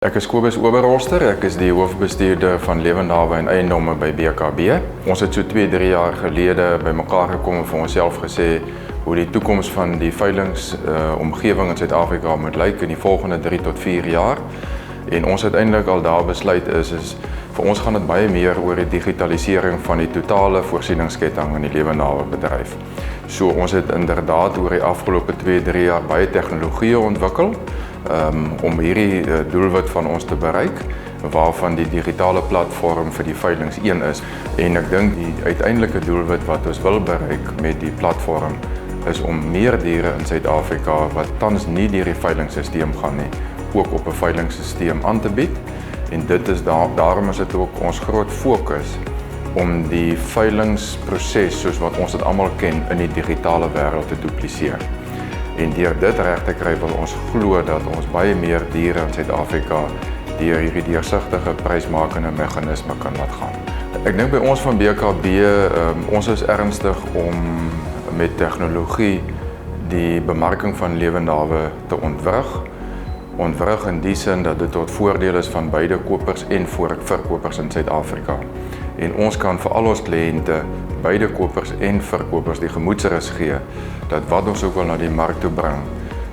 Ek is Kobus Oberholster, ek is die hoofbestuurder van Lewendhawe en Eiendomme by BKB. Ons het so 2-3 jaar gelede bymekaar gekom en vir onsself gesê hoe die toekoms van die veilingsomgewing in Suid-Afrika moet lyk in die volgende 3 tot 4 jaar. En ons uiteindelik al daar besluit is vir ons gaan dit baie meer oor die digitalisering van die totale voorsieningsketting in die Lewendhawe bedryf. So ons het inderdaad oor die afgelope 2-3 jaar baie tegnologie ontwikkel om hierdie doelwit van ons te bereik, waarvan die digitale platform vir die veilings een is. En ek dink die uiteindelike doelwit wat ons wil bereik met die platform is om meer diere in Suid-Afrika wat tans nie deur die veilingssisteem gaan nie, ook op 'n veilingssisteem aan te bied. En dit is daarom is dit ook ons groot fokus om die veilingsproses soos wat ons dit almal ken in die digitale wêreld te dupliseer. En deur dit reg te kry wil ons glo dat ons baie meer diere in Suid-Afrika deur hierdie deursigtige prysmakende meganisme kan laat gaan. Ek dink by ons van BKB, ons is ernstig om met tegnologie die bemarking van Lewendhawe te ontwrig. Ontwrig in die sin dat dit tot voordeel is van beide kopers en verkopers in Suid-Afrika. En ons kan vir al ons kliënte, beide kopers en verkopers die gemoedsrus gee dat wat ons ook wil na die mark toe bring,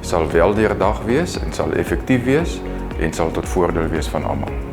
sal wel deurdag wees en sal effektief wees en sal tot voordeel wees van almal.